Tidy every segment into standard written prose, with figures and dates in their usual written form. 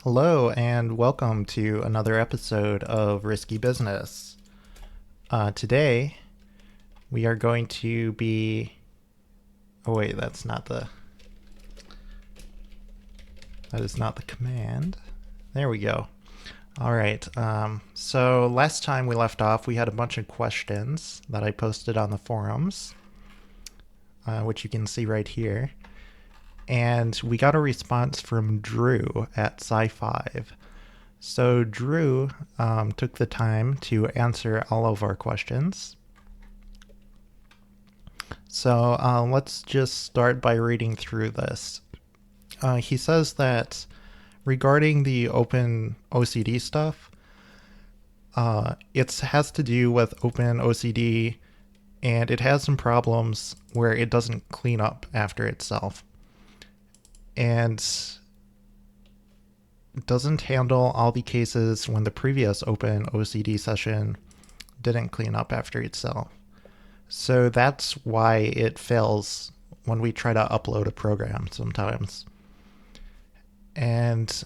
Hello and welcome to another episode of Risky Business. Today we are going to be... Oh wait, that is not the command. There we go. Alright, so last time we left off we had a bunch of questions that I posted on the forums, which you can see right here. And we got a response from Drew at DrewatSiFive. So Drew took the time to answer all of our questions. So let's just start by reading through this. He says that regarding the OpenOCD stuff, it has to do with OpenOCD, and it has some problems where it doesn't clean up after itself. And doesn't handle all the cases when the previous OpenOCD session didn't clean up after itself. So that's why it fails when we try to upload a program sometimes. And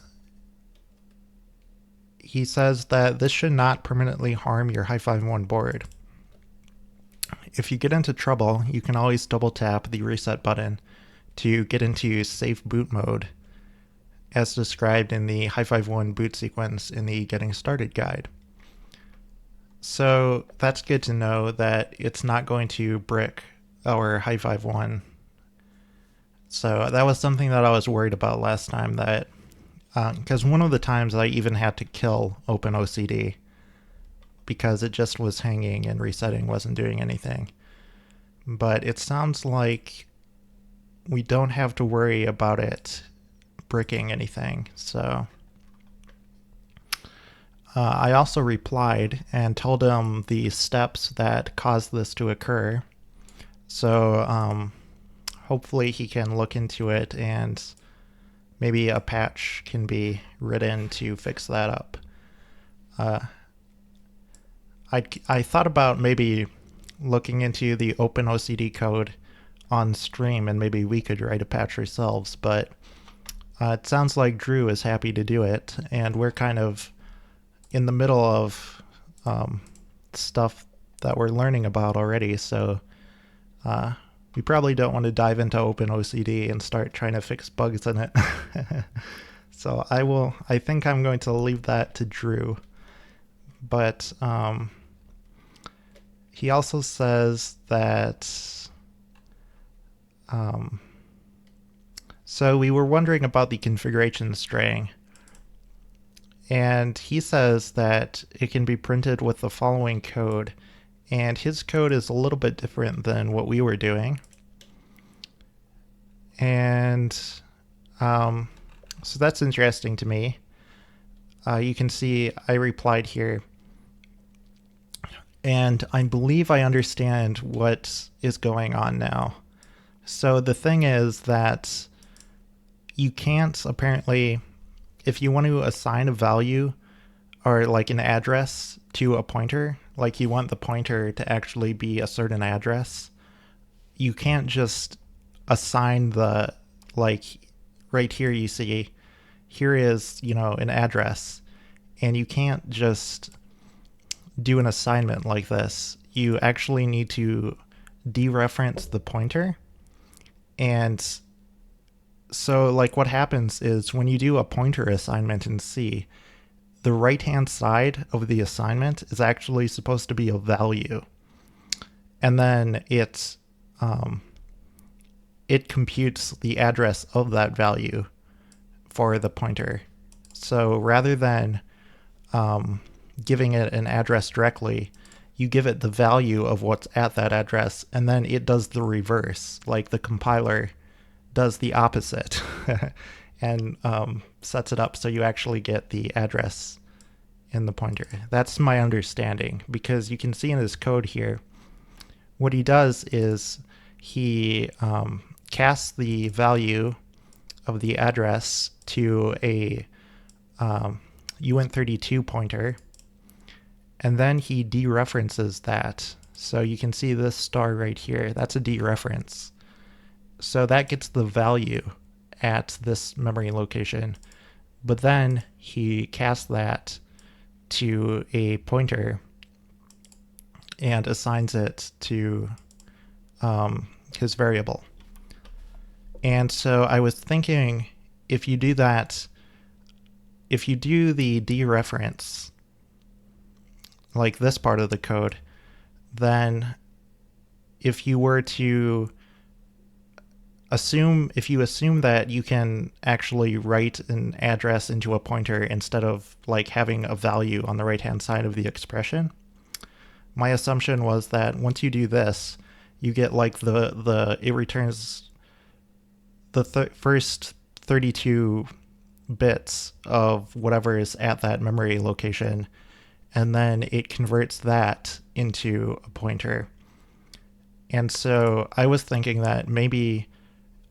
he says that this should not permanently harm your Hi-Fi 1 board. If you get into trouble, you can always double tap the reset button to get into safe boot mode, as described in the Hi-Fi 1 boot sequence in the Getting Started guide. So that's good to know that it's not going to brick our Hi-Fi 1. So that was something that I was worried about last time, that because one of the times I even had to kill OpenOCD because it just was hanging and resetting wasn't doing anything. But it sounds like we don't have to worry about it bricking anything. So I also replied and told him the steps that caused this to occur. So hopefully he can look into it and maybe a patch can be written to fix that up. I thought about maybe looking into the OpenOCD code on stream, and maybe we could write a patch ourselves, but it sounds like Drew is happy to do it, and we're kind of in the middle of stuff that we're learning about already, so we probably don't want to dive into OpenOCD and start trying to fix bugs in it. So I think I'm going to leave that to Drew. But he also says that so we were wondering about the configuration string, and he says that it can be printed with the following code, and his code is a little bit different than what we were doing. And so that's interesting to me. You can see I replied here, and I believe I understand what is going on now. So the thing is that you can't, apparently, if you want to assign a value or like an address to a pointer, like you want the pointer to actually be a certain address, you can't just assign the, like right here you see, here is, an address, and you can't just do an assignment like this. You actually need to dereference the pointer. And so like what happens is when you do a pointer assignment in C, the right hand side of the assignment is actually supposed to be a value, and then it computes the address of that value for the pointer. So rather than giving it an address directly, you give it the value of what's at that address, and then it does the reverse, like the compiler does the opposite and sets it up so you actually get the address in the pointer. That's my understanding, because you can see in his code here, what he does is he casts the value of the address to a uint32 pointer, and then he dereferences that. So you can see this star right here, that's a dereference. So that gets the value at this memory location. but then he casts that to a pointer and assigns it to his variable. And so I was thinking, if you do that, if you do the dereference, like this part of the code, then if you were to assume that you can actually write an address into a pointer instead of like having a value on the right hand side of the expression, my assumption was that once you do this, you get like it returns the first 32 bits of whatever is at that memory location, and then it converts that into a pointer. And so I was thinking that maybe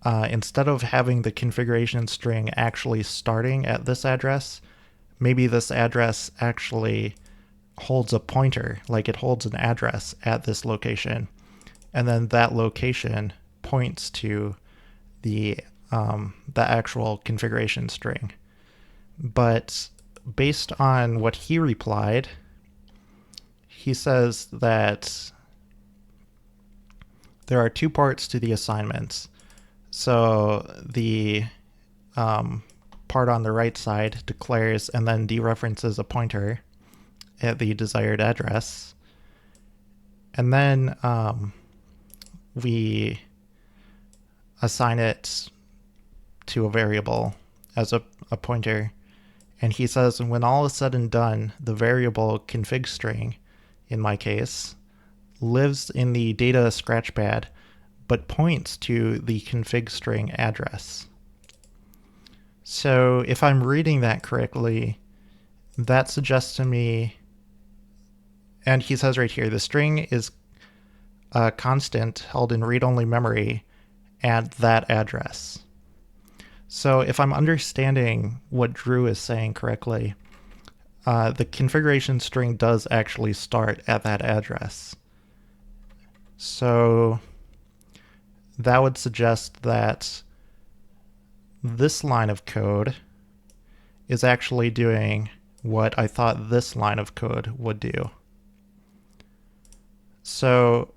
instead of having the configuration string actually starting at this address, maybe this address actually holds a pointer, like it holds an address at this location, and then that location points to the actual configuration string. But based on what he replied, he says that there are two parts to the assignments. So the part on the right side declares and then dereferences a pointer at the desired address. And then we assign it to a variable as a pointer. And he says, when all is said and done, the variable ConfigString, in my case, lives in the data scratchpad, but points to the ConfigString address. So if I'm reading that correctly, that suggests to me, and he says right here, the string is a constant held in read-only memory at that address. So if I'm understanding what Drew is saying correctly, the configuration string does actually start at that address. So that would suggest that this line of code is actually doing what I thought this line of code would do. So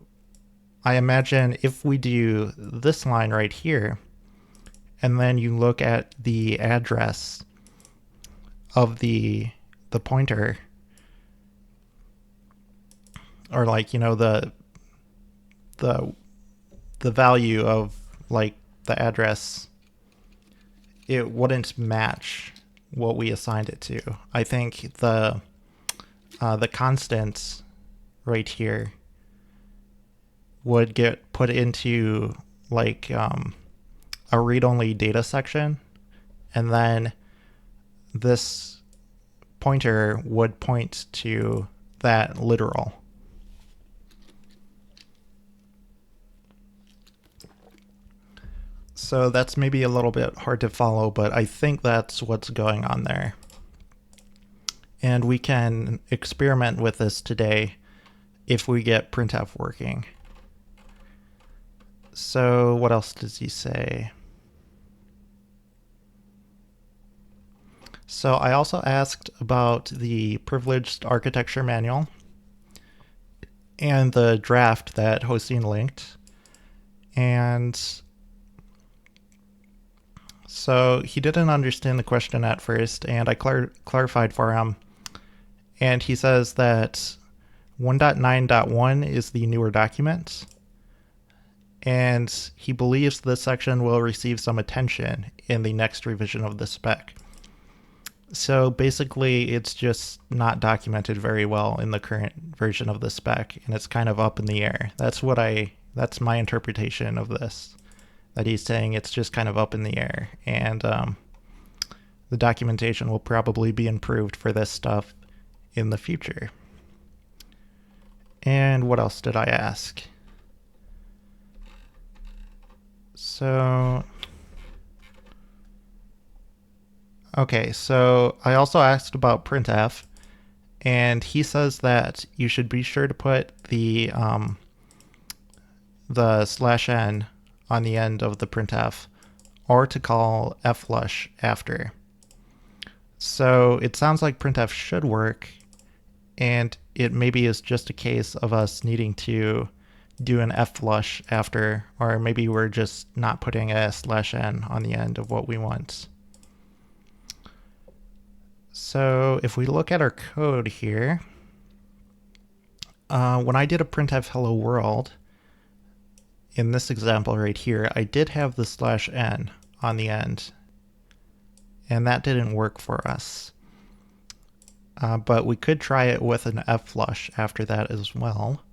I imagine if we do this line right here, and then you look at the address of the pointer, or like, you know, the value of like the address, it wouldn't match what we assigned it to. I think the constant right here would get put into like a read-only data section, and then this pointer would point to that literal. So that's maybe a little bit hard to follow, but I think that's what's going on there. And we can experiment with this today if we get printf working. So what else does he say? So I also asked about the privileged architecture manual and the draft that Hossein linked. And so he didn't understand the question at first, and I clarified for him. And he says that 1.9.1 is the newer document, and he believes this section will receive some attention in the next revision of the spec. So basically, it's just not documented very well in the current version of the spec, and it's kind of up in the air. That's my interpretation of this, that he's saying it's just kind of up in the air, and the documentation will probably be improved for this stuff in the future. And what else did I ask? So, okay, so I also asked about printf, and he says that you should be sure to put the /n on the end of the printf, or to call fflush after. So it sounds like printf should work, and it maybe is just a case of us needing to do an fflush after, or maybe we're just not putting a /n on the end of what we want. So if we look at our code here, when I did a printf hello world, in this example right here, I did have the /n on the end, and that didn't work for us. But we could try it with an fflush after that as well.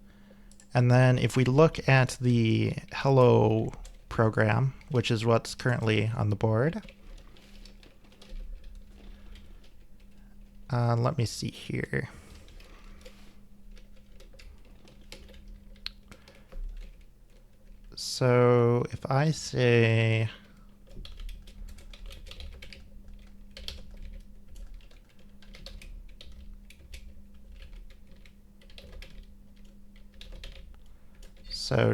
And then if we look at the hello program, which is what's currently on the board, let me see here. So if I say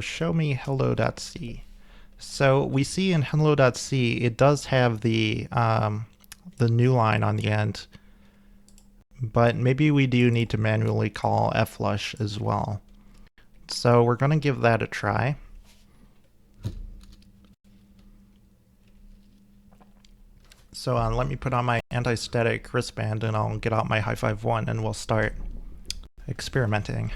show me hello.c. So we see in hello.c it does have the new line on the end, but maybe we do need to manually call fflush as well. So we're going to give that a try. So let me put on my anti-static wristband and I'll get out my Hi-Five 1 and we'll start experimenting.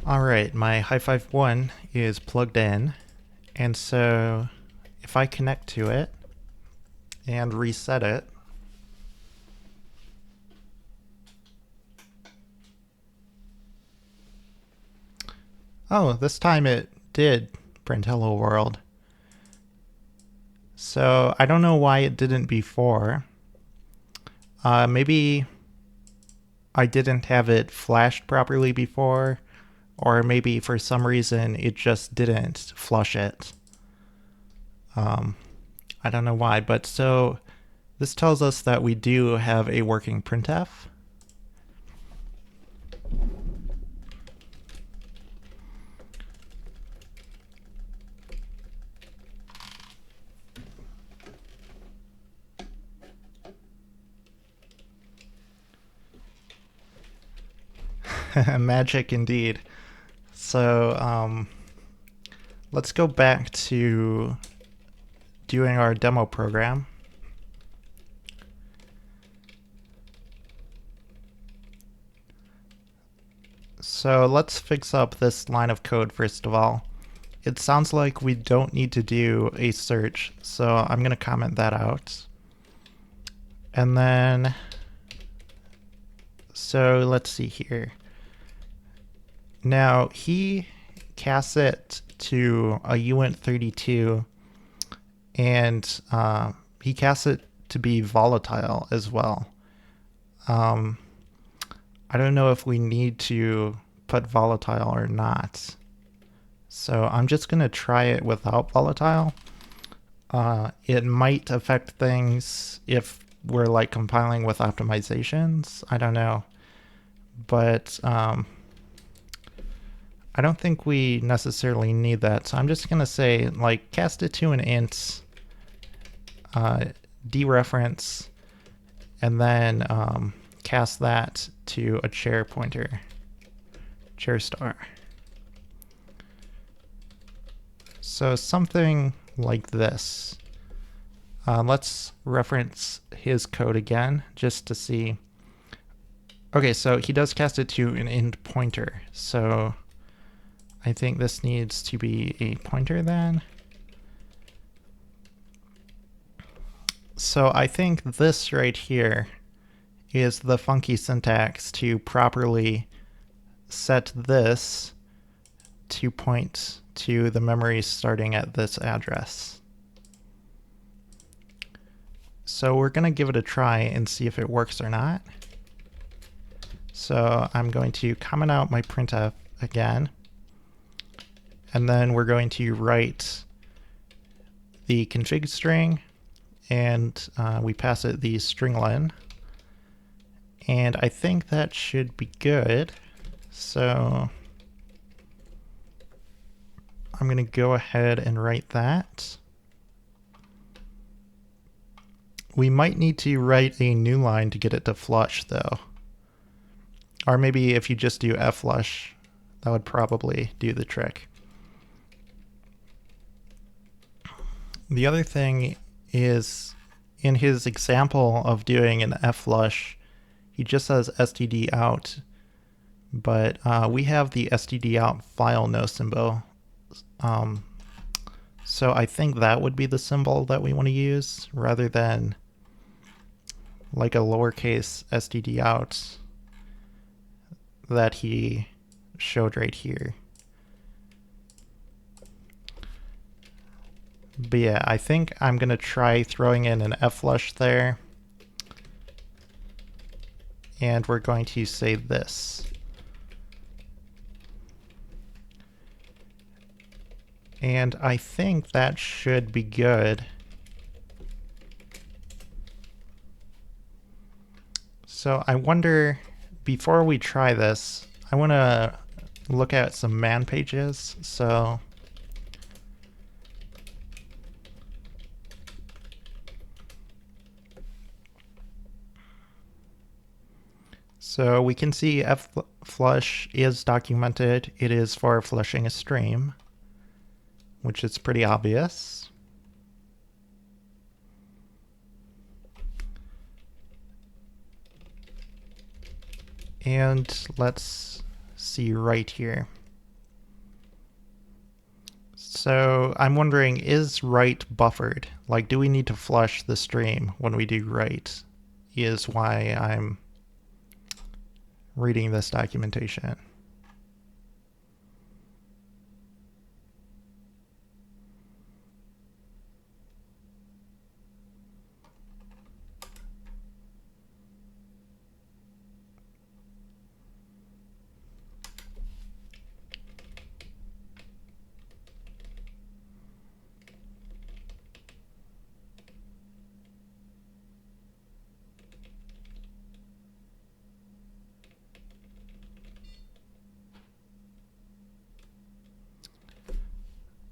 All right, my Hi-Five 1 is plugged in, and so if I connect to it and reset it, oh, this time it did print hello world. So I don't know why it didn't before. Maybe I didn't have it flashed properly before, or maybe for some reason it just didn't flush it. I don't know why, but so this tells us that we do have a working printf. Magic indeed. So let's go back to doing our demo program. So let's fix up this line of code first of all. It sounds like we don't need to do a search, so I'm going to comment that out. And then, so let's see here. Now he casts it to a uint32, and he casts it to be volatile as well. I don't know if we need to put volatile or not. So I'm just going to try it without volatile. It might affect things if we're like compiling with optimizations. I don't know. But I don't think we necessarily need that. So I'm just going to say like cast it to an int, dereference, and then cast that to a char pointer, char star. So something like this. Let's reference his code again just to see. Okay, so he does cast it to an int pointer. So I think this needs to be a pointer then. So I think this right here is the funky syntax to properly set this to point to the memory starting at this address. So we're going to give it a try and see if it works or not. So I'm going to comment out my printf again, and then we're going to write the config string, and we pass it the stringlen, and I think that should be good. So I'm going to go ahead and write that. We might need to write a new line to get it to flush though. Or maybe if you just do fflush, that would probably do the trick. The other thing is, in his example of doing an fflush, he just says std out, but we have the std out file no symbol. So I think that would be the symbol that we want to use rather than like a lowercase std out that he showed right here. But yeah, I think I'm going to try throwing in an fflush there. And we're going to say this. And I think that should be good. So I wonder, before we try this, I want to look at some man pages. So we can see fflush is documented. It is for flushing a stream, which is pretty obvious. And let's see right here. So I'm wondering, is write buffered? Like, do we need to flush the stream when we do write? Is why I'm reading this documentation.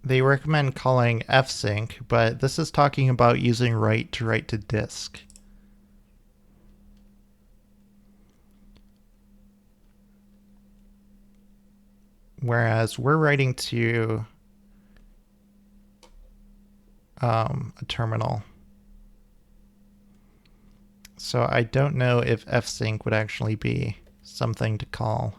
They recommend calling fsync, but this is talking about using write to write to disk. Whereas we're writing to a terminal. So I don't know if fsync would actually be something to call.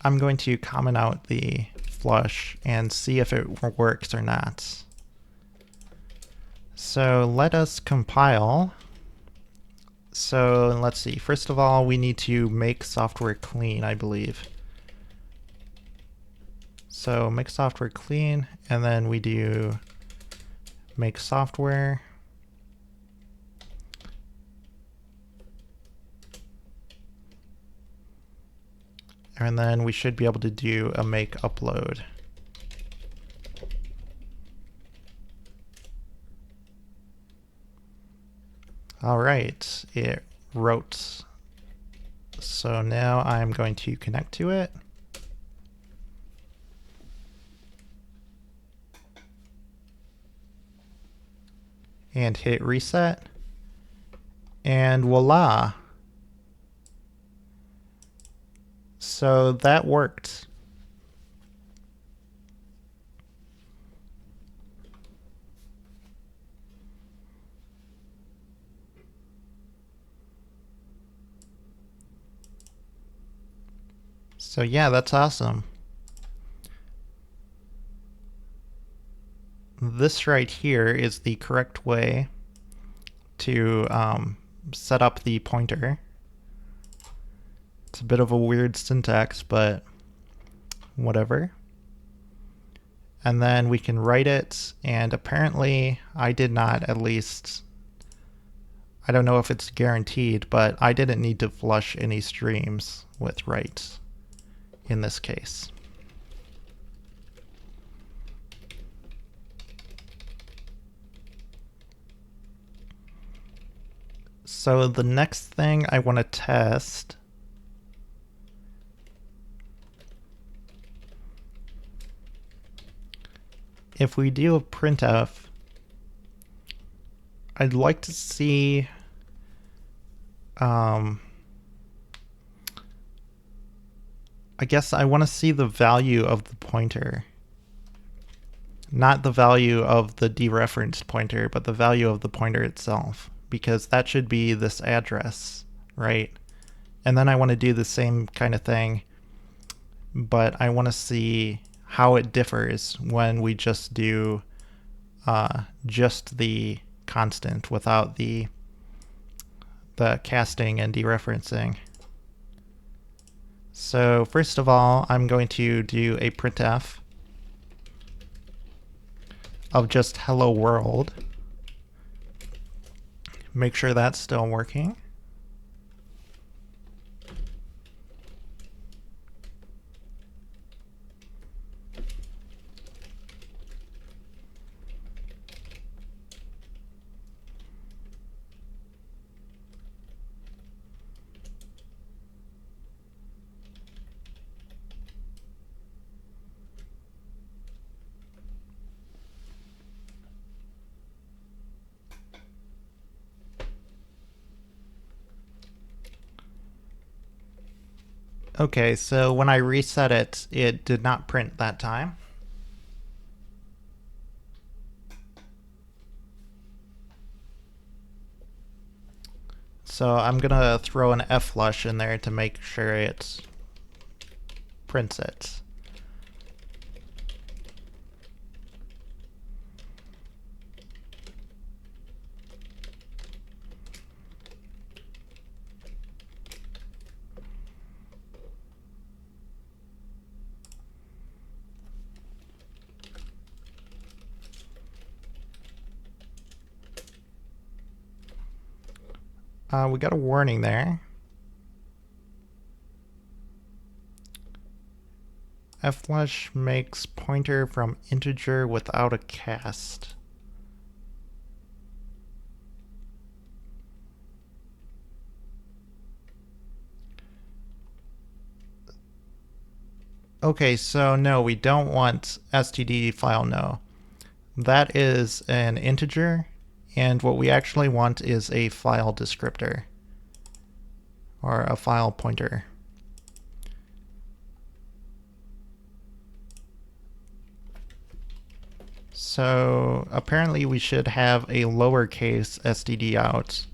I'm going to comment out the flush and see if it works or not. So let us compile. So let's see. First of all, we need to make software clean, I believe. So make software clean, and then we do make software. And then we should be able to do a make upload. All right, it wrote. So now I'm going to connect to it. And hit reset. And voila. So that worked. So yeah, that's awesome. this right here is the correct way to set up the pointer. It's a bit of a weird syntax, but whatever. And then we can write it, and apparently I did not, at least, I don't know if it's guaranteed, but I didn't need to flush any streams with write in this case. So the next thing I want to test if we do a printf, I'd like to see I guess I want to see the value of the pointer. Not the value of the dereferenced pointer, but the value of the pointer itself, because that should be this address, right? And then I want to do the same kind of thing, but I want to see how it differs when we just do just the constant without the casting and dereferencing. So first of all, I'm going to do a printf of just hello world. Make sure that's still working. Okay, so when I reset it, it did not print that time. So I'm gonna throw an fflush in there to make sure it prints it. We got a warning there. Fflush makes pointer from integer without a cast. Okay, so no, we don't want std file no. That is an integer, and what we actually want is a file descriptor, or a file pointer. So apparently we should have a lowercase std out,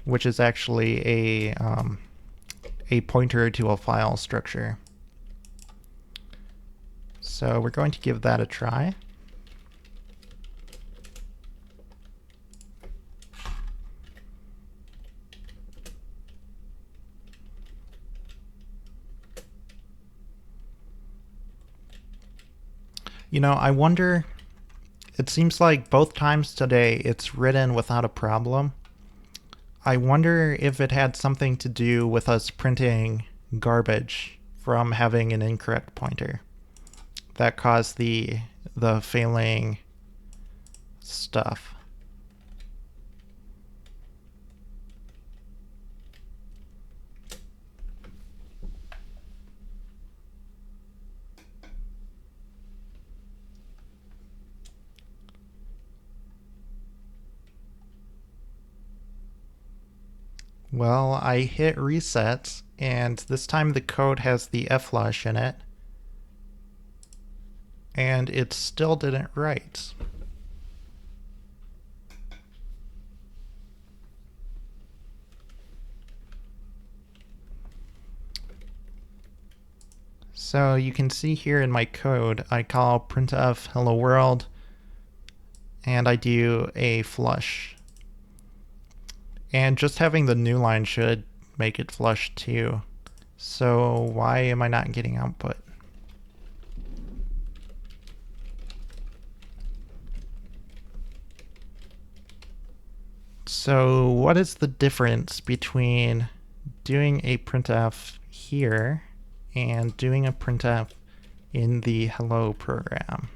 which is actually a pointer to a file structure. So we're going to give that a try. You know, I wonder, it seems like both times today it's written without a problem. I wonder if it had something to do with us printing garbage from having an incorrect pointer that caused the failing stuff. Well, I hit reset, and this time the code has the fflush in it, and it still didn't write. So you can see here in my code, I call printf hello world, and I do a flush. And just having the new line should make it flush too. So why am I not getting output? So what is the difference between doing a printf here and doing a printf in the hello program?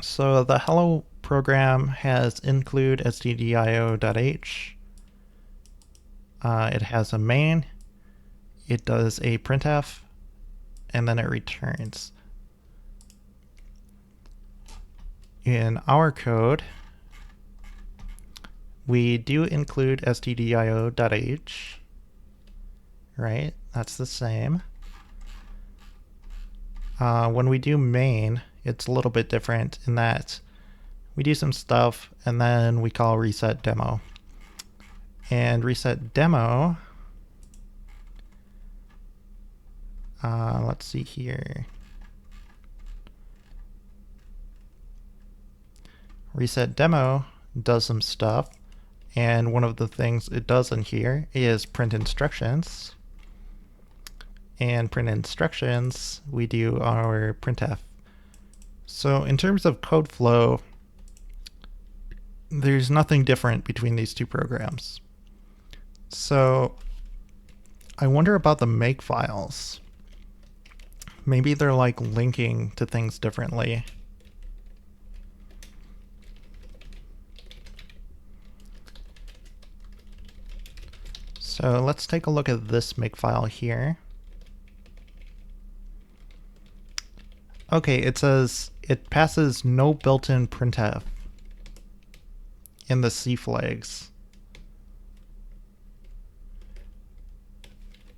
So the hello program has include stdio.h. It has a main. It does a printf, and then it returns. In our code, we do include stdio.h, right? That's the same. When we do main, it's a little bit different in that we do some stuff and then we call reset demo. And reset demo, let's see here. Reset demo does some stuff, and one of the things it does in here is print instructions. And print instructions, we do our printf. So in terms of code flow, there's nothing different between these two programs. So I wonder about the Makefiles. Maybe they're like linking to things differently. So let's take a look at this Makefile here. Okay, it says it passes no built-in printf in the C flags.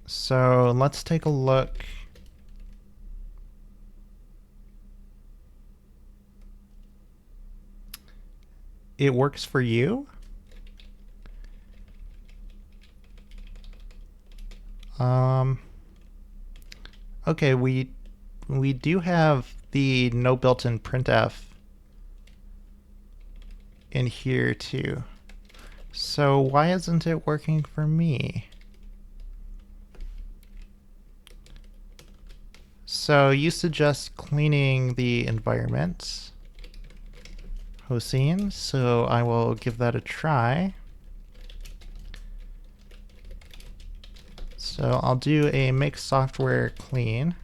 So let's take a look. It works for you? Okay, we do have the no built-in printf in here too. So why isn't it working for me? So you suggest cleaning the environment, Hossein, so I will give that a try. So I'll do a make software clean.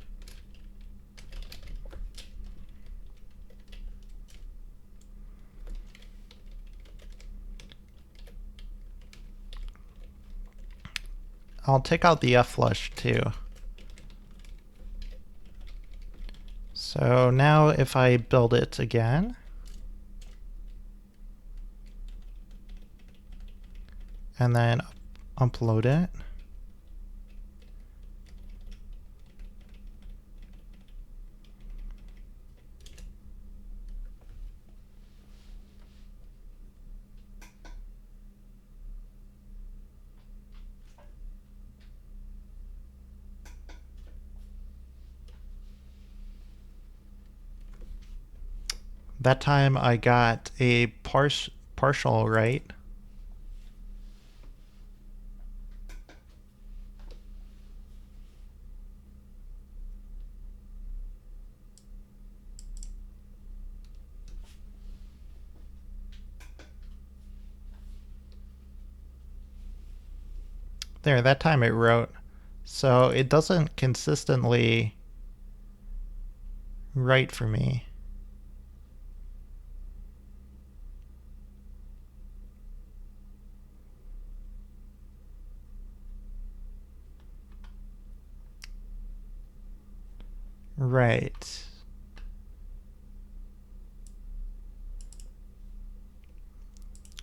I'll take out the fflush too. So now if I build it again, and then upload it, that time I got a partial right. There, that time it wrote. So it doesn't consistently write for me. Right.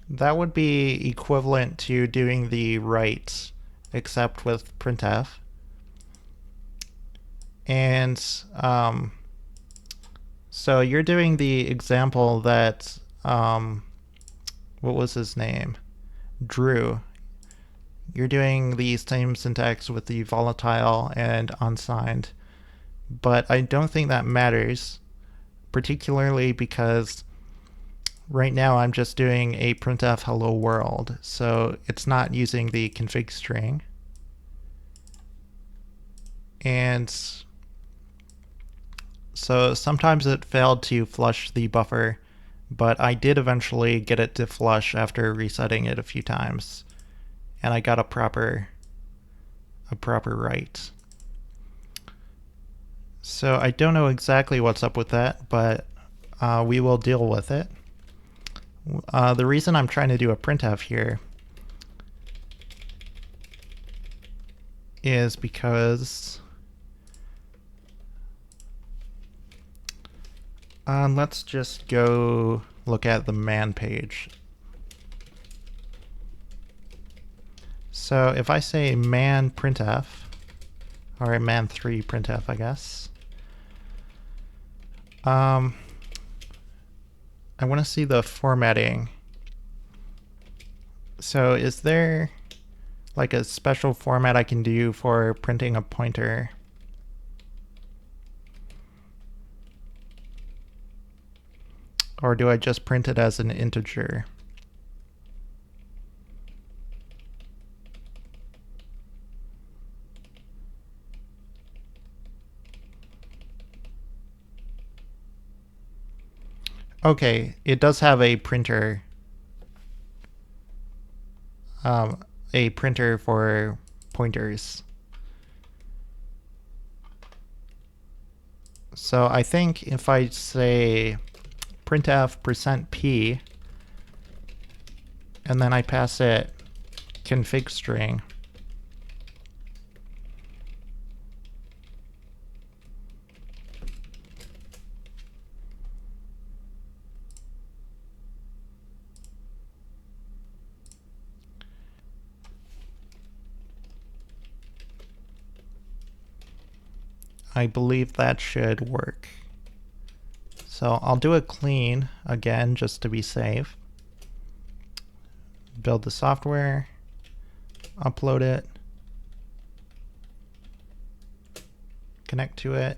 That would be equivalent to doing the write, except with printf. And so you're doing the example that, what was his name? Drew. you're doing the same syntax with the volatile and unsigned, but I don't think that matters, particularly because right now I'm just doing a printf hello world, so it's not using the config string. And so sometimes it failed to flush the buffer, but I did eventually get it to flush after resetting it a few times, and I got a proper write. So I don't know exactly what's up with that, but we will deal with it. The reason I'm trying to do a printf here is because let's just go look at the man page. So if I say man printf, or man3 printf, I guess, I want to see the formatting. So is there like a special format I can do for printing a pointer? Or do I just print it as an integer? Okay, it does have a printer. A printer for pointers. So I think if I say printf %p, and then I pass it ConfigString, I believe that should work. So I'll do a clean again just to be safe. Build the software, upload it, connect to it.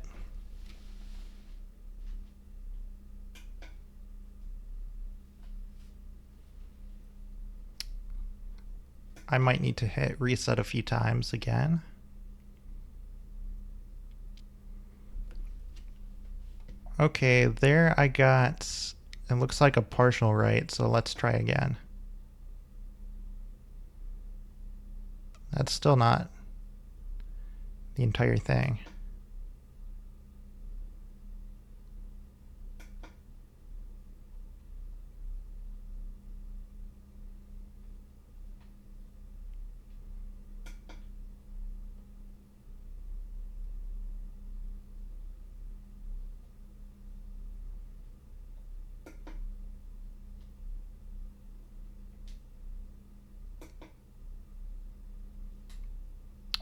I might need to hit reset a few times again. Okay, there I got, it looks like a partial write, so let's try again. That's still not the entire thing.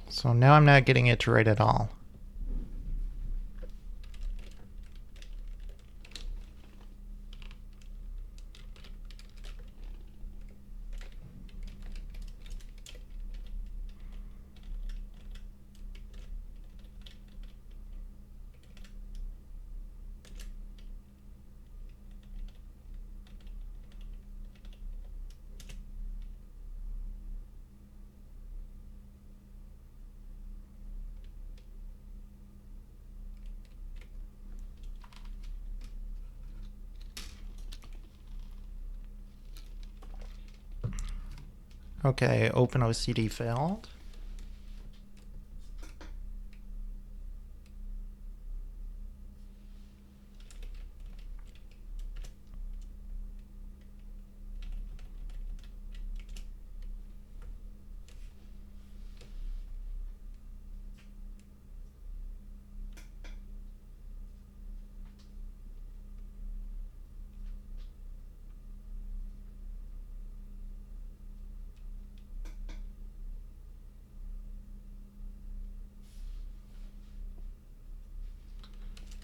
So now I'm not getting it to write at all. Okay, OpenOCD failed.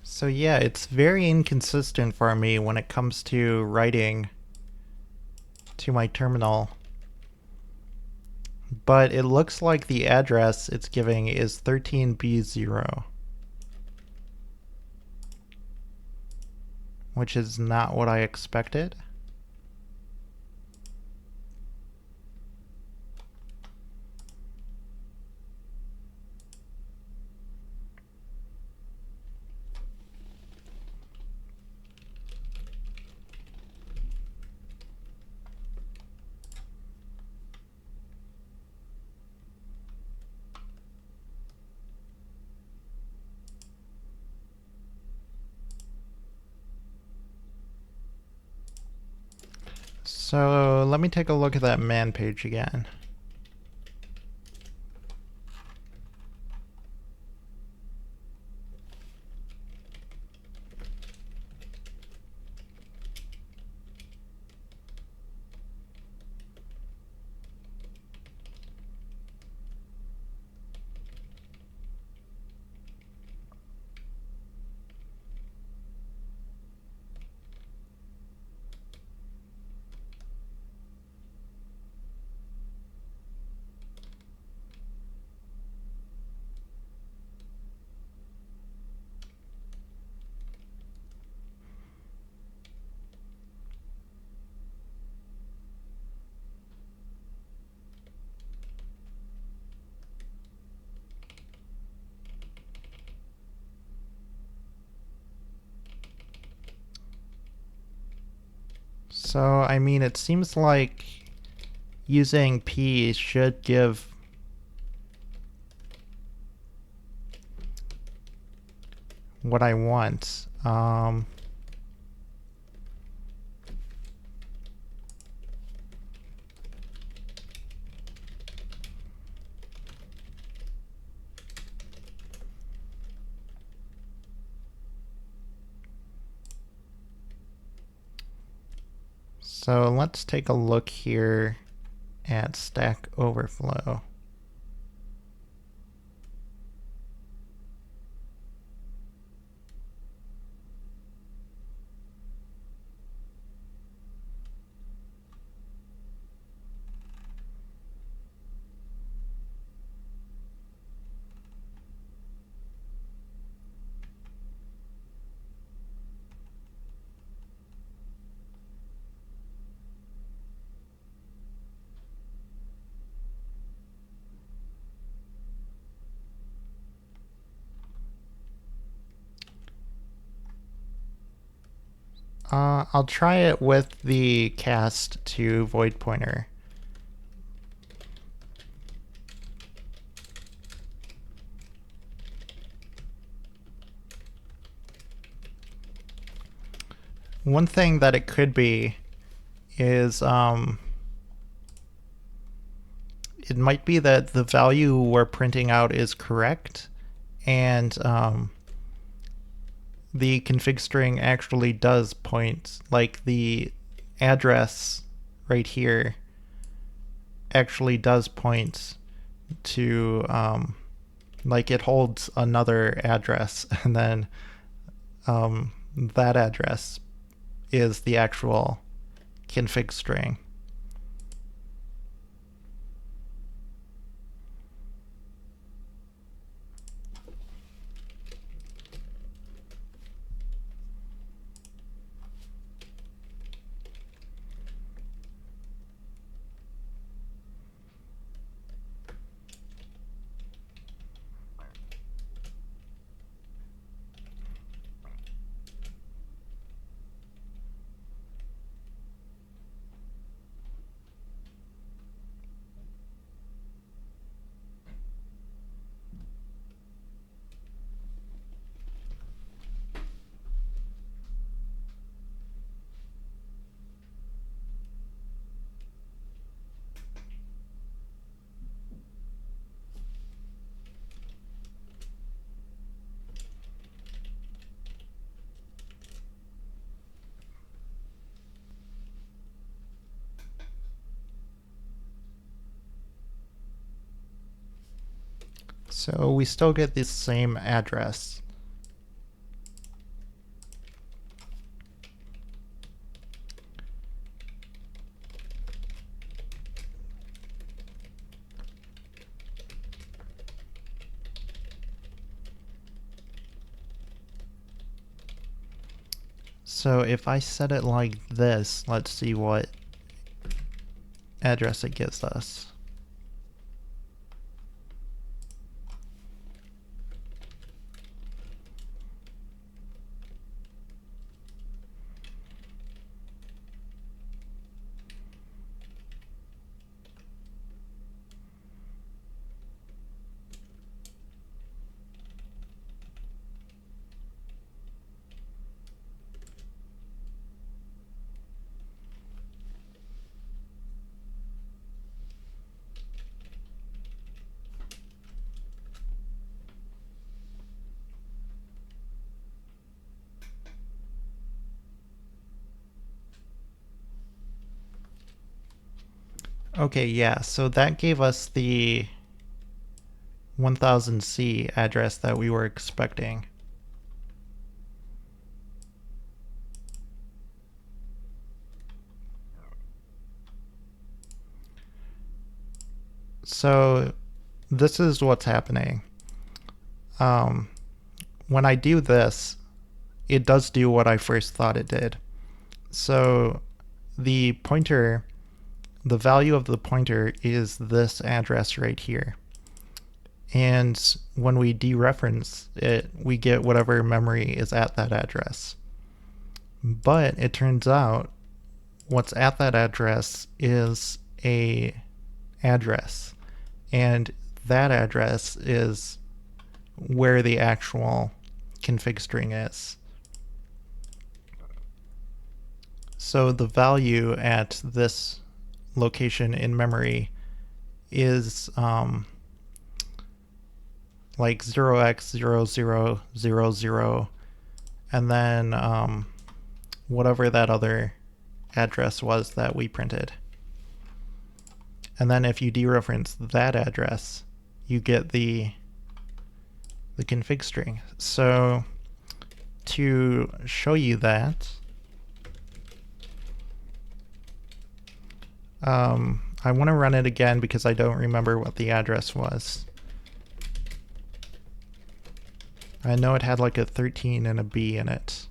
So yeah, it's very inconsistent for me when it comes to writing to my terminal. but it looks like the address it's giving is 13B0, which is not what I expected. So let me take a look at that man page again. So, I mean, it seems like using P should give what I want. So let's take a look here at Stack Overflow. I'll try it with the cast to void pointer. One thing that it could be is it might be that the value we're printing out is correct, and the config string actually does point, like the address right here actually does point to, like it holds another address, and then that address is the actual config string. So we still get the same address. So if I set it like this, let's see what address it gives us. Okay, yeah, so that gave us the 1000C address that we were expecting. So this is what's happening. When I do this, it does do what I first thought it did. So the pointer, the value of the pointer is this address right here. And when we dereference it, we get whatever memory is at that address. But it turns out what's at that address is a address. And that address is where the actual config string is. So the value at this location in memory is like 0x0000, and then whatever that other address was that we printed. And then if you dereference that address, you get the config string. So to show you that, I want to run it again because I don't remember what the address was. I know it had like a 13 and a B in it.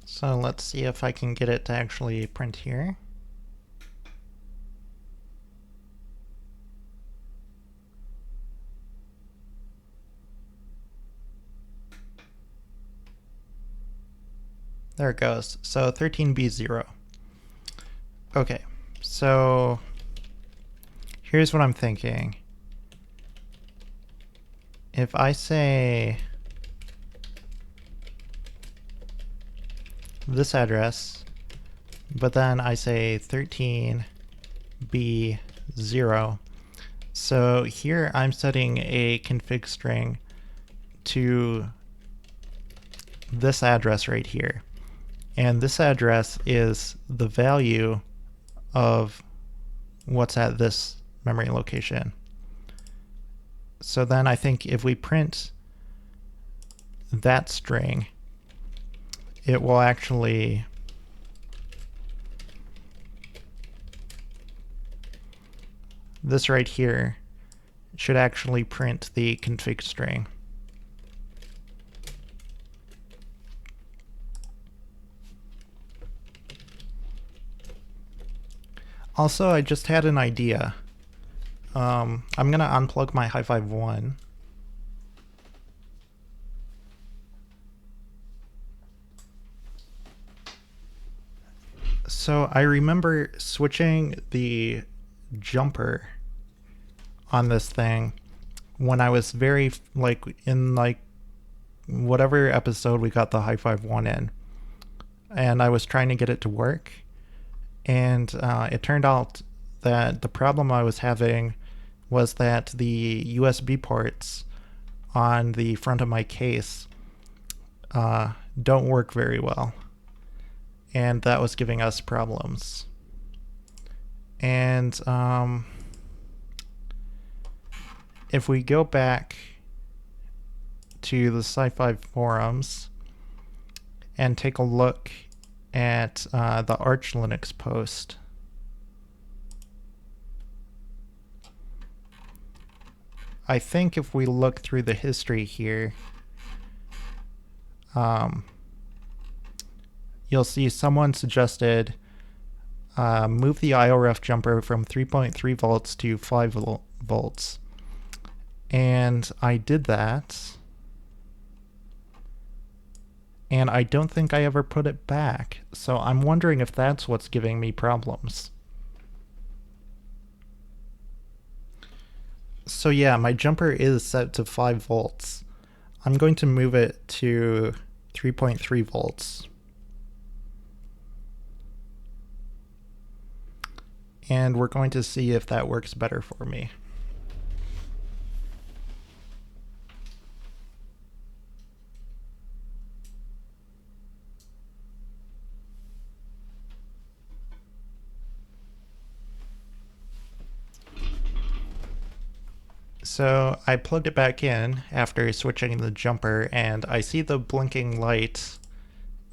So let's see if I can get it to actually print here. There it goes. So 13B0. Okay, so here's what I'm thinking. If I say this address, but then I say 13B0, so here I'm setting a config string to this address right here. And this address is the value of what's at this memory location. So then I think if we print that string, it will actually this right here should actually print the config string. Also, I just had an idea. I'm going to unplug my Hi-Fi 1. So I remember switching the jumper on this thing when I was in whatever episode we got the Hi-Fi 1 in. And I was trying to get it to work. And it turned out that the problem I was having was that the USB ports on the front of my case don't work very well. And that was giving us problems. And if we go back to the SciFi forums and take a look at the Arch Linux post, I think if we look through the history here, you'll see someone suggested move the IORef jumper from 3.3 volts to 5 volts. And I did that. And I don't think I ever put it back. So I'm wondering if that's what's giving me problems. So yeah, my jumper is set to 5 volts. I'm going to move it to 3.3 volts. And we're going to see if that works better for me. So I plugged it back in after switching the jumper, and I see the blinking light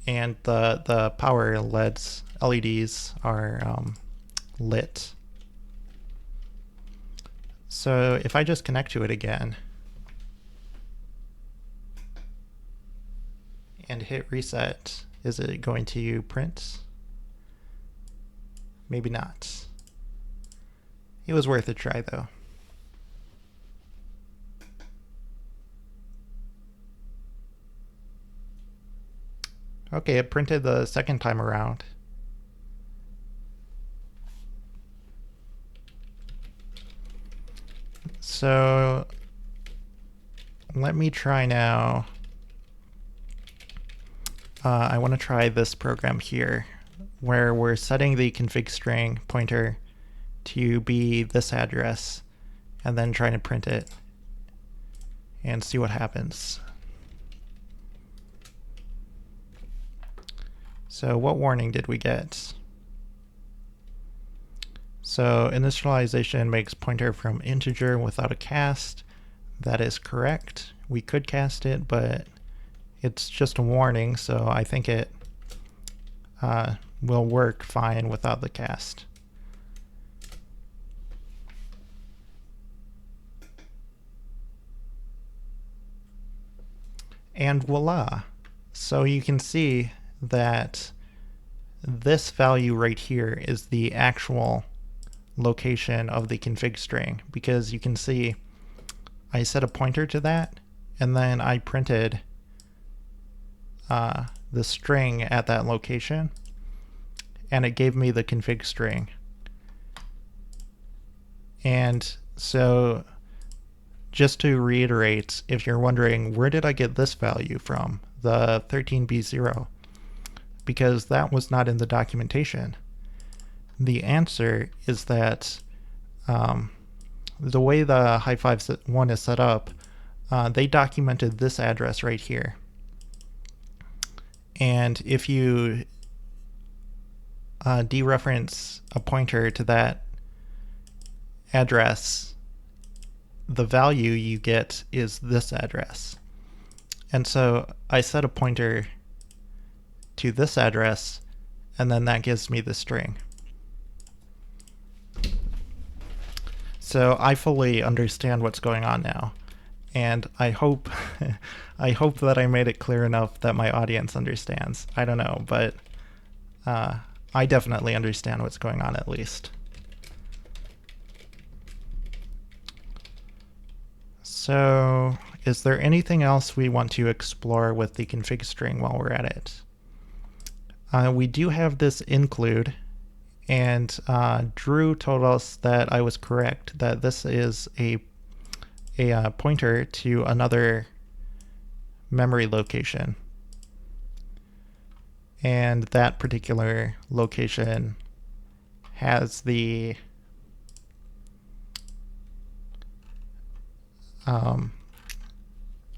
and the power LEDs are lit. So if I just connect to it again and hit reset, is it going to print? Maybe not. It was worth a try though. Okay, it printed the second time around. So let me try now. I want to try this program here where we're setting the ConfigString pointer to be this address and then trying to print it and see what happens. So what warning did we get? So initialization makes pointer from integer without a cast. That is correct. We could cast it, but it's just a warning, so I think it will work fine without the cast. And voila! So you can see that this value right here is the actual location of the config string, because you can see I set a pointer to that and then I printed the string at that location and it gave me the config string. And so just to reiterate, if you're wondering where did I get this value from, the 13b0, because that was not in the documentation. The answer is that the way the Hi-Fi 1 is set up, they documented this address right here. And if you dereference a pointer to that address, the value you get is this address. And so I set a pointer to this address, and then that gives me the string. So I fully understand what's going on now, and I hope I hope that I made it clear enough that my audience understands. I don't know, but I definitely understand what's going on at least. So is there anything else we want to explore with the config string while we're at it? We do have this include, and Drew told us that I was correct, that this is a pointer to another memory location. And that particular location has the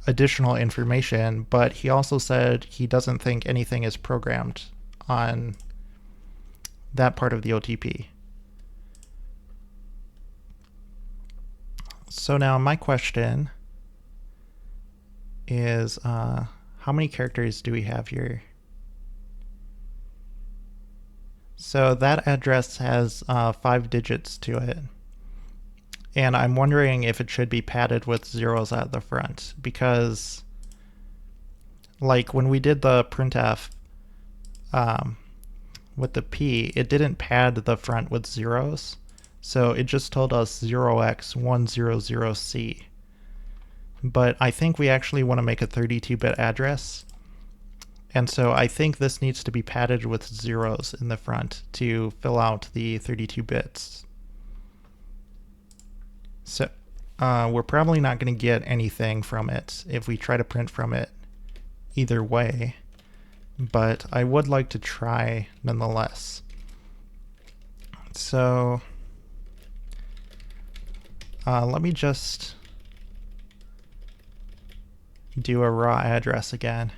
additional information, but he also said he doesn't think anything is programmed on that part of the OTP. So now my question is, how many characters do we have here? So that address has 5 digits to it. And I'm wondering if it should be padded with zeros at the front, because like when we did the printf with the P, it didn't pad the front with zeros. So it just told us 0x100C. But I think we actually want to make a 32-bit address. And so I think this needs to be padded with zeros in the front to fill out the 32 bits. So we're probably not going to get anything from it if we try to print from it either way, but I would like to try nonetheless. So let me just do a raw address again.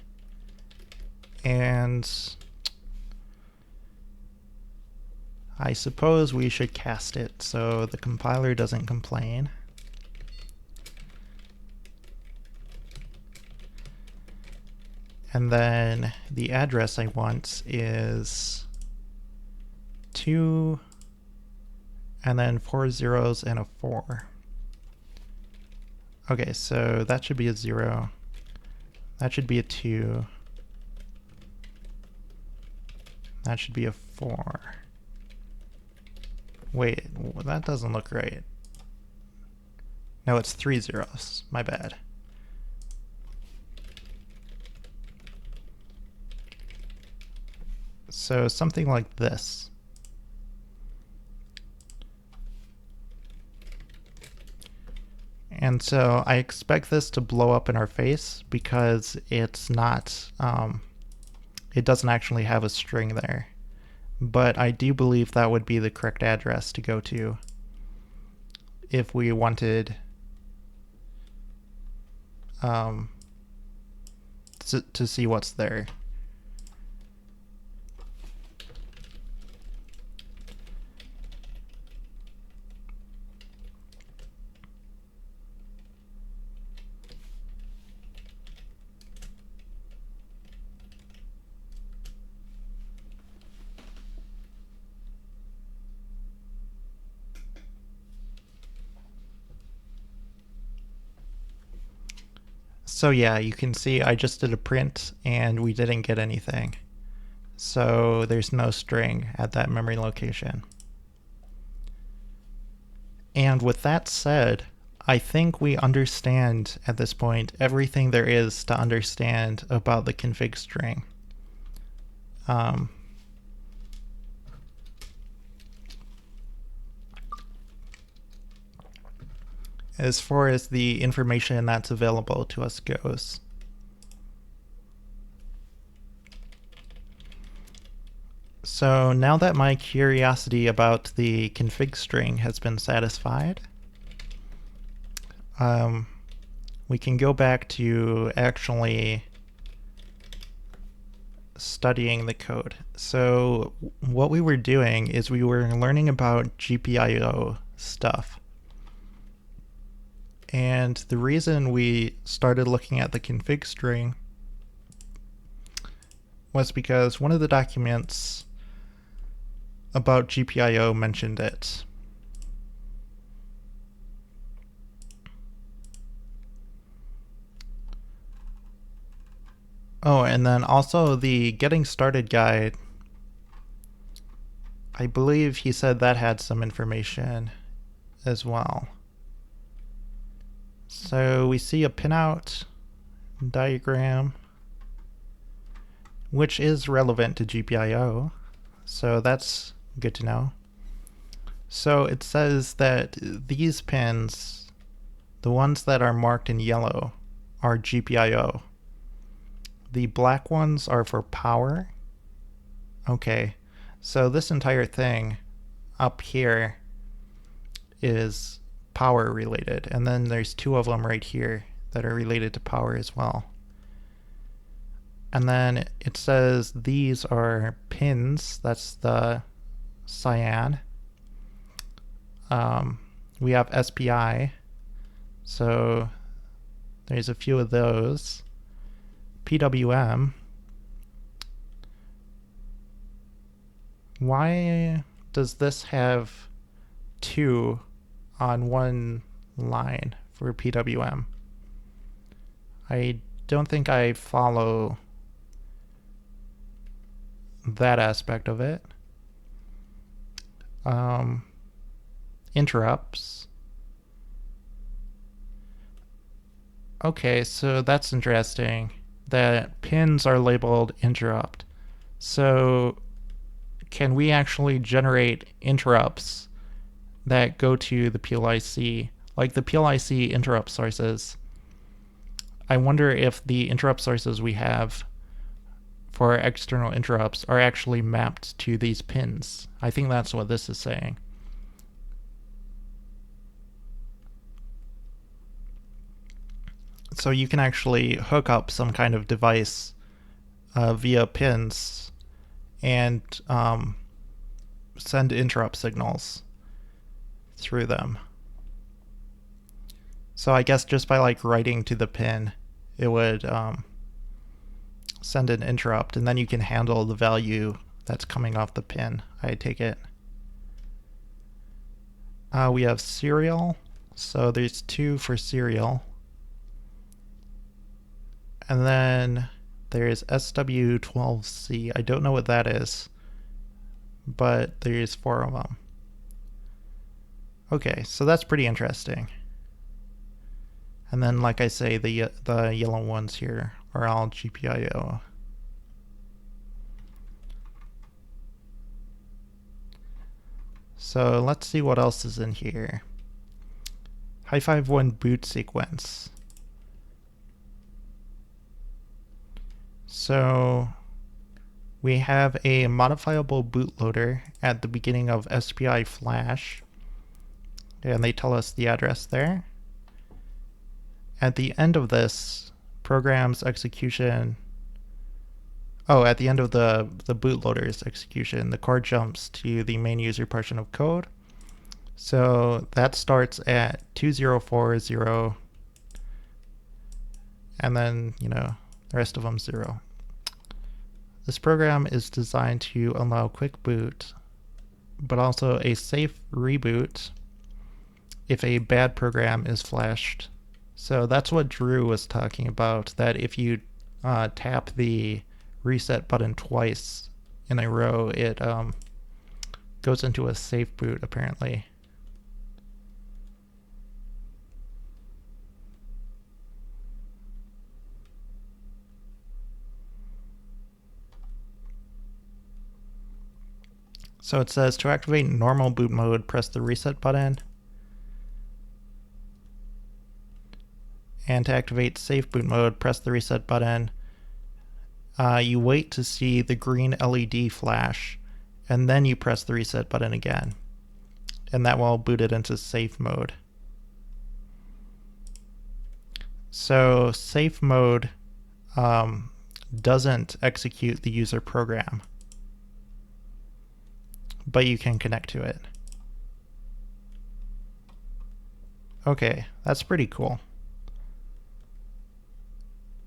And I suppose we should cast it so the compiler doesn't complain. And then the address I want is 2 and then 4 zeros and a 4. Okay, so that should be a 0. That should be a 2. That should be a 4. Wait, that doesn't look right. No, it's 3 zeros. My bad. So something like this. And so I expect this to blow up in our face because it's not, it doesn't actually have a string there. But I do believe that would be the correct address to go to if we wanted to see what's there. So yeah, you can see I just did a print and we didn't get anything. So there's no string at that memory location. And with that said, I think we understand at this point everything there is to understand about the config string. As far as the information that's available to us goes. So now that my curiosity about the config string has been satisfied, we can go back to actually studying the code. So what we were doing is we were learning about GPIO stuff. And the reason we started looking at the config string was because one of the documents about GPIO mentioned it. Oh, and then also the Getting Started guide, I believe he said that had some information as well. So we see a pinout diagram, which is relevant to GPIO. So that's good to know. So it says that these pins, the ones that are marked in yellow, are GPIO. The black ones are for power. Okay, so this entire thing up here is power related, and then there's two of them right here that are related to power as well. And then it says these are pins, that's the cyan. We have SPI, so there's a few of those. PWM. Why does this have 2 on one line for PWM? I don't think I follow that aspect of it. Interrupts. Okay, so that's interesting that pins are labeled interrupt. So can we actually generate interrupts that go to the PLIC, like the PLIC interrupt sources? I wonder if the interrupt sources we have for external interrupts are actually mapped to these pins. I think that's what this is saying. So you can actually hook up some kind of device via pins and send interrupt signals through them. So I guess just by like writing to the pin, it would send an interrupt, and then you can handle the value that's coming off the pin, I take it. We have serial, so there's 2 for serial. And then there's SW12C. I don't know what that is, but there's 4 of them. Okay, so that's pretty interesting. And then, like I say, the yellow ones here are all GPIO. So let's see what else is in here. Hi51 boot sequence. So we have a modifiable bootloader at the beginning of SPI flash, and they tell us the address there. At the end of this program's execution, at the end of the bootloader's execution, the core jumps to the main user portion of code. So that starts at 2040, and then, the rest of them 0. This program is designed to allow quick boot, but also a safe reboot if a bad program is flashed. So that's what Drew was talking about, that if you tap the reset button twice in a row, it goes into a safe boot, apparently. So it says to activate normal boot mode, press the reset button. And to activate safe boot mode, press the reset button. You wait to see the green LED flash, and then you press the reset button again. And that will boot it into safe mode. So safe mode doesn't execute the user program, but you can connect to it. Okay, that's pretty cool.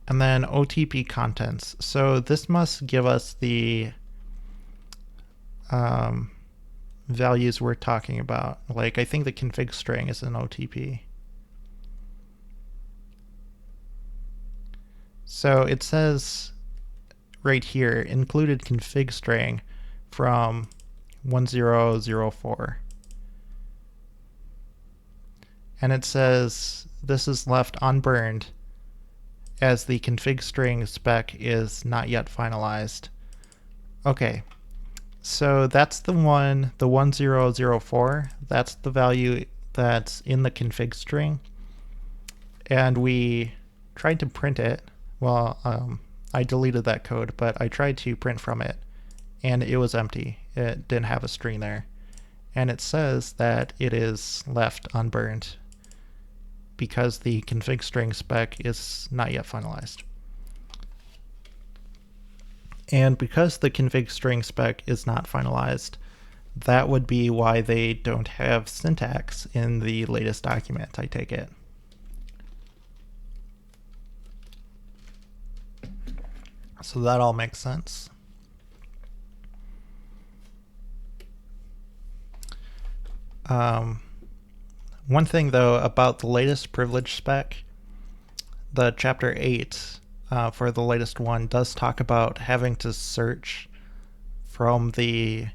And then OTP Contents. So this must give us the values we're talking about. Like, I think the ConfigString is an OTP. So it says right here, included ConfigString from 1004. and it says this is left unburned as the ConfigString spec is not yet finalized. Okay, so that's the 1004. That's the value that's in the config string. And we tried to print it. Well, I deleted that code, but I tried to print from it, and it was empty. It didn't have a string there. And it says that it is left unburned because the config string spec is not yet finalized. And because the config string spec is not finalized, that would be why they don't have syntax in the latest document, I take it. So that all makes sense. One thing though about the latest privilege spec, the chapter 8 for the latest one does talk about having to search from the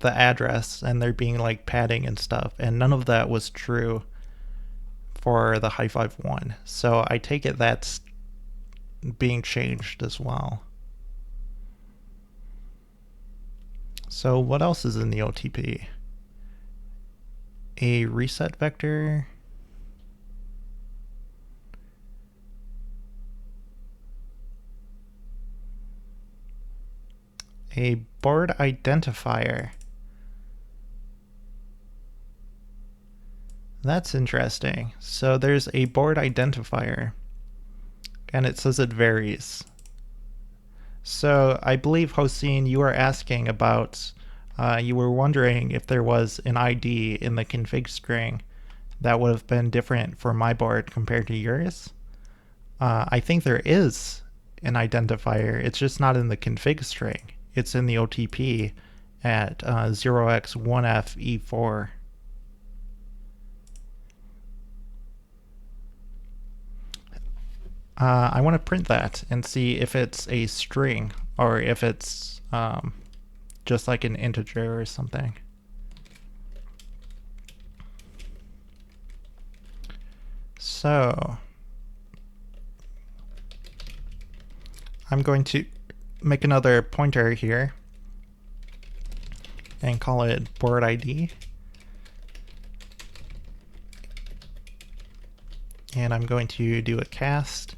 address and there being like padding and stuff, and none of that was true for the high-five one. So I take it that's being changed as well. So what else is in the OTP? A reset vector. A board identifier. That's interesting. So there's a board identifier, and it says it varies. So I believe, Hossein, you were asking about, you were wondering if there was an ID in the config string that would have been different for my board compared to yours. I think there is an identifier. It's just not in the config string. It's in the OTP at 0x1fe4. I want to print that and see if it's a string or if it's just like an integer or something. So I'm going to make another pointer here and call it board ID. And I'm going to do a cast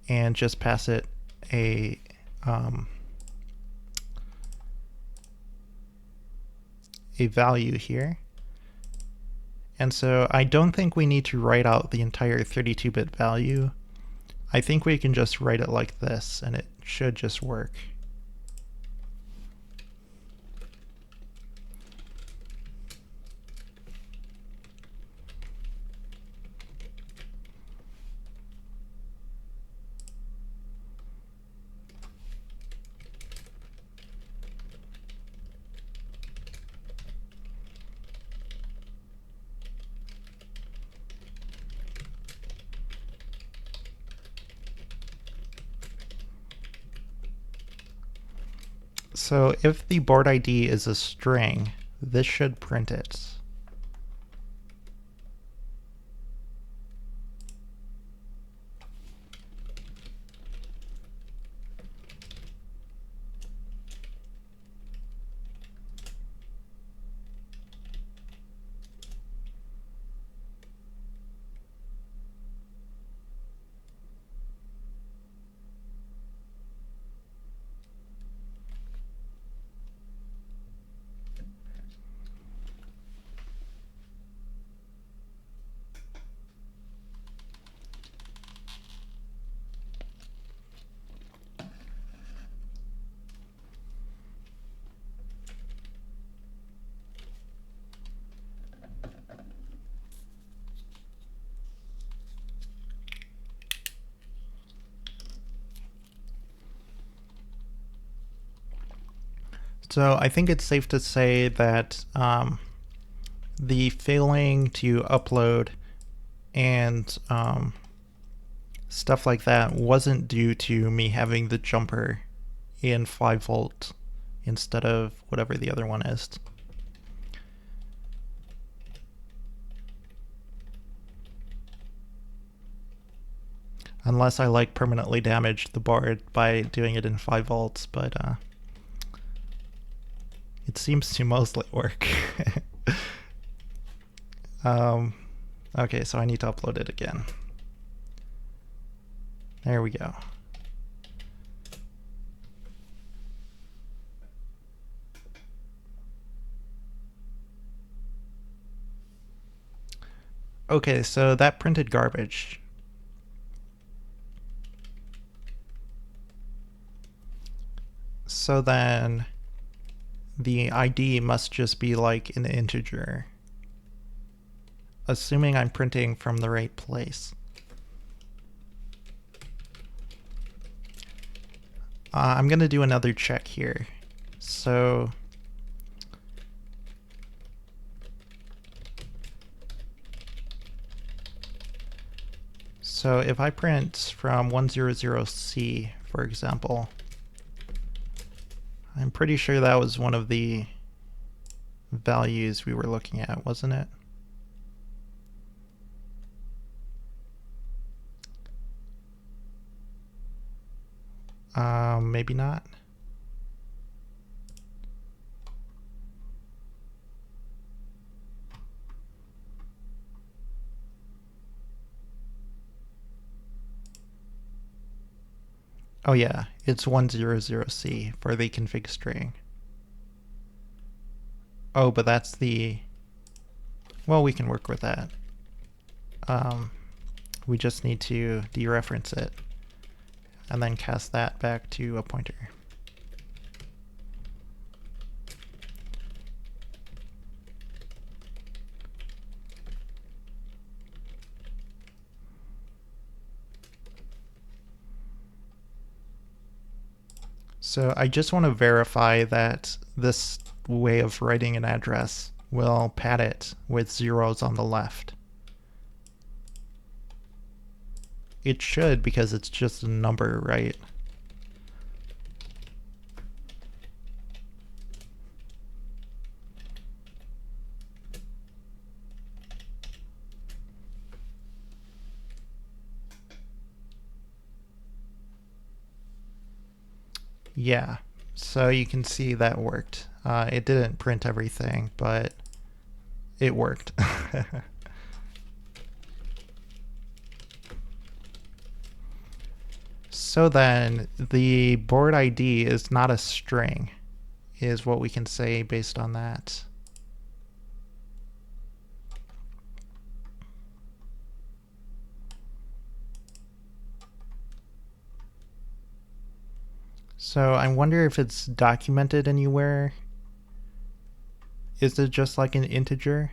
and just pass it a value here. And so I don't think we need to write out the entire 32-bit value. I think we can just write it like this and it should just work. So if the board ID is a string, this should print it. So I think it's safe to say that the failing to upload and stuff like that wasn't due to me having the jumper in 5 volt instead of whatever the other one is. unless I like permanently damage the board by doing it in 5 volts, but it seems to mostly work. Okay, so I need to upload it again. There we go. Okay, so that printed garbage. So then the ID must just be like an integer, assuming I'm printing from the right place. I'm going to do another check here. So if I print from 100C, for example, I'm pretty sure that was one of the values we were looking at, wasn't it? Maybe not. Oh yeah, it's 100C for the config string. Oh, but that's the, well, we can work with that. We just need to dereference it and then cast that back to a pointer. So I just want to verify that this way of writing an address will pad it with zeros on the left. It should, because it's just a number, right? Yeah, so you can see that worked. It didn't print everything, but it worked. So then the board ID is not a string, is what we can say based on that. So I wonder if it's documented anywhere. Is it just like an integer?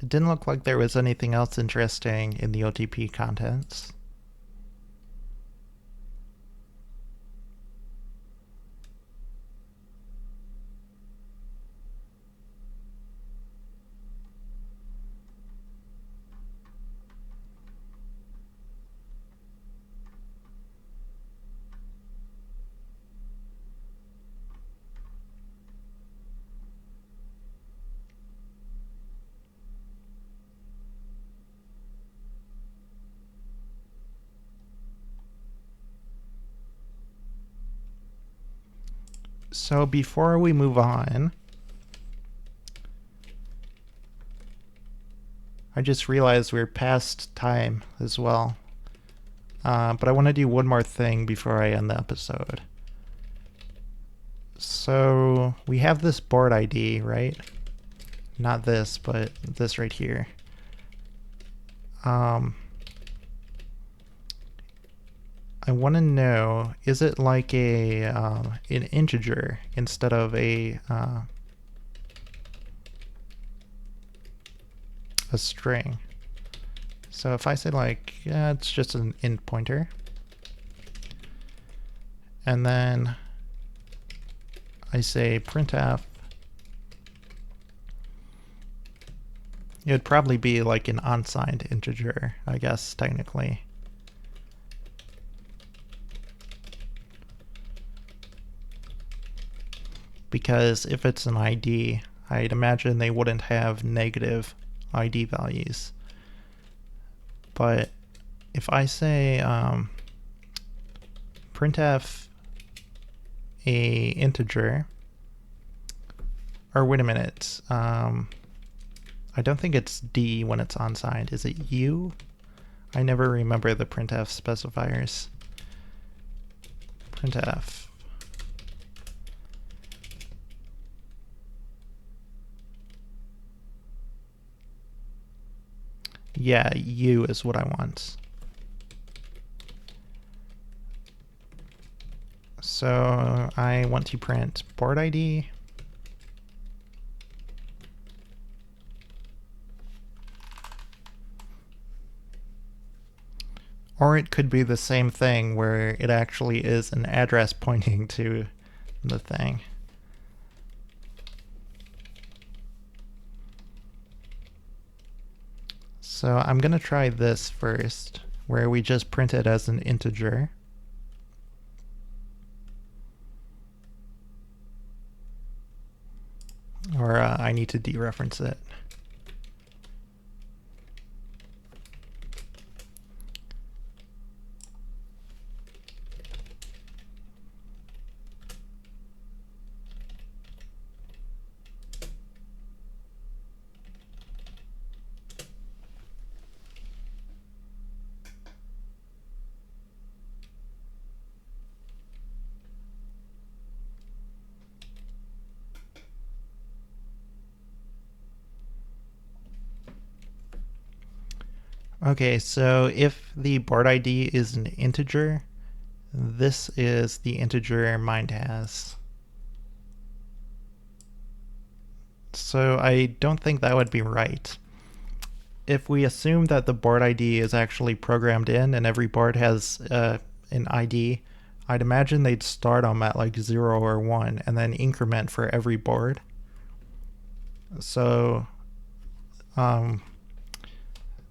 It didn't look like there was anything else interesting in the OTP contents. So before we move on, I just realized we're past time as well. But I want to do one more thing before I end the episode. So we have this board ID, right? Not this, but this right here. I want to know, is it like a an integer instead of a a string. So if I say like, yeah, it's just an int pointer, and then I say printf, it would probably be like an unsigned integer, I guess, technically. Because if it's an ID, I'd imagine they wouldn't have negative ID values. But if I say printf a integer, or wait a minute, I don't think it's D when it's unsigned. Is it U? I never remember the printf specifiers. Printf. Yeah, U is what I want. So I want to print board ID. Or it could be the same thing where it actually is an address pointing to the thing. So I'm going to try this first, where we just print it as an integer. Or I need to dereference it. Okay, so if the board ID is an integer, this is the integer mine has. So I don't think that would be right. If we assume that the board ID is actually programmed in and every board has an ID, I'd imagine they'd start them at like 0 or 1 and then increment for every board. So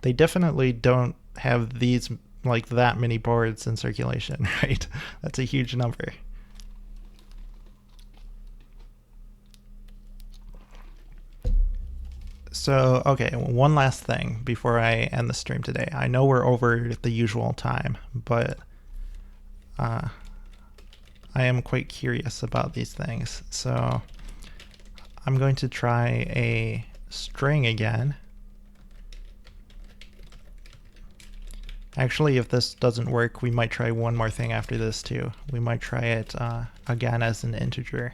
they definitely don't have these like that many boards in circulation, right? That's a huge number. So, okay, one last thing before I end the stream today. I know we're over the usual time, but I am quite curious about these things. So I'm going to try a string again. Actually, if this doesn't work, we might try one more thing after this too. We might try it again as an integer.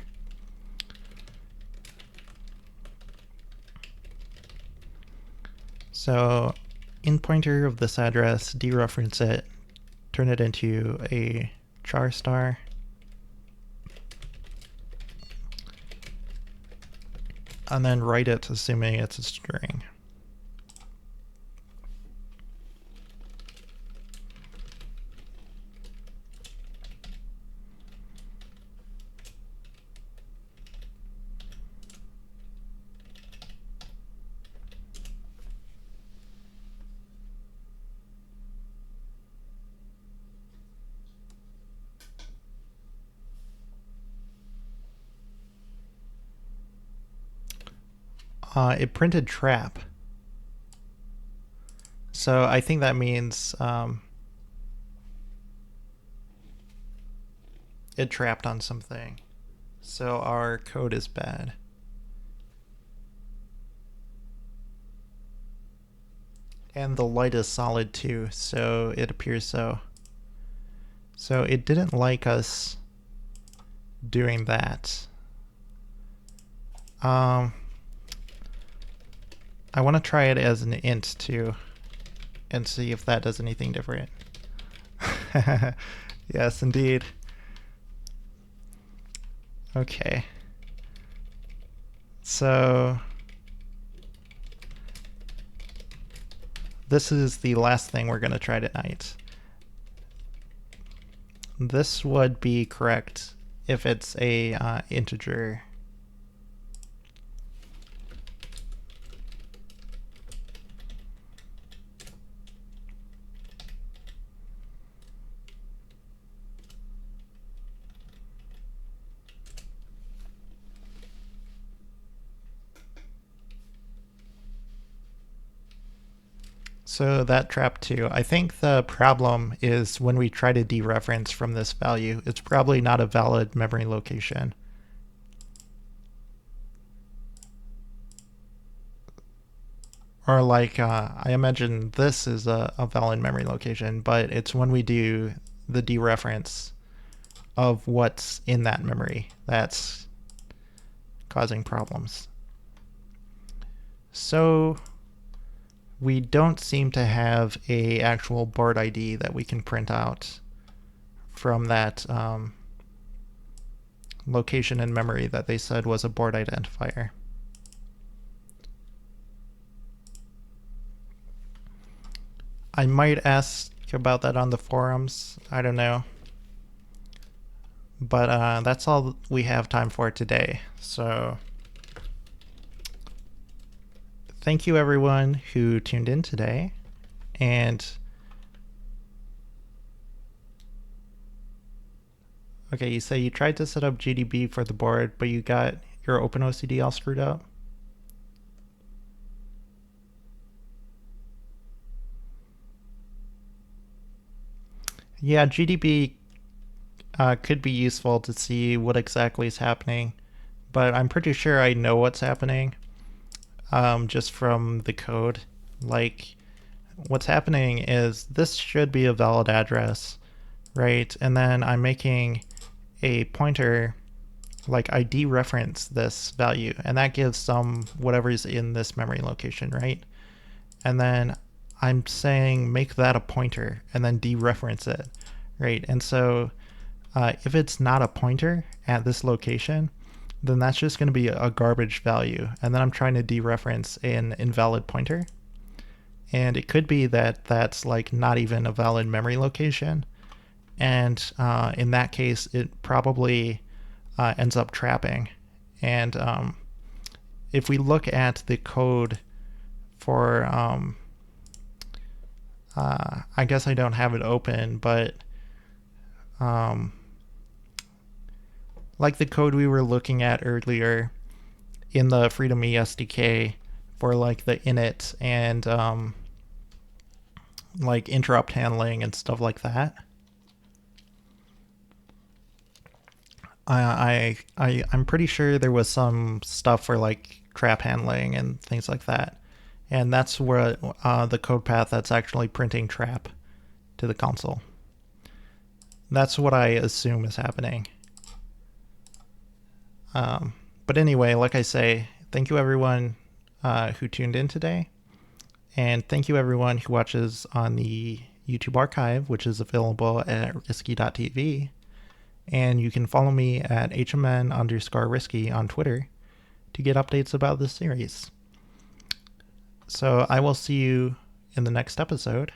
So in pointer of this address, dereference it, turn it into a char star. And then write it assuming it's a string. It printed trap. So I think that means it trapped on something. So our code is bad. And the light is solid too, so it appears so. So it didn't like us doing that. I want to try it as an int too and see if that does anything different. Yes, indeed. Okay. this is the last thing we're going to try tonight. This would be correct if it's a integer. So that trap 2. I think the problem is when we try to dereference from this value, it's probably not a valid memory location. Or like, I imagine this is a valid memory location, but it's when we do the dereference of what's in that memory that's causing problems. So we don't seem to have a actual board ID that we can print out from that location in memory that they said was a board identifier. I might ask about that on the forums. I don't know. But that's all we have time for today. So thank you everyone who tuned in today. And okay, you say you tried to set up GDB for the board, but you got your OpenOCD all screwed up? Yeah, GDB could be useful to see what exactly is happening, but I'm pretty sure I know what's happening just from the code. Like, what's happening is this should be a valid address, right? And then I'm making a pointer, like I dereference this value, and that gives some whatever's in this memory location, right? And then I'm saying make that a pointer and then dereference it, right? And so if it's not a pointer at this location, then that's just going to be a garbage value. And then I'm trying to dereference an invalid pointer. And it could be that that's like not even a valid memory location. And in that case, it probably ends up trapping. And if we look at the code for, I guess I don't have it open, but like the code we were looking at earlier in the FreedomE SDK for like the init and like interrupt handling and stuff like that. I'm pretty sure there was some stuff for like trap handling and things like that. And that's where the code path that's actually printing trap to the console. That's what I assume is happening. But anyway, like I say, thank you everyone who tuned in today. And thank you everyone who watches on the YouTube archive, which is available at risky.tv. And you can follow me at HMN_risky on Twitter to get updates about this series. So I will see you in the next episode,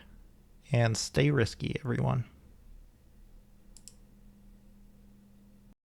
and stay risky, everyone.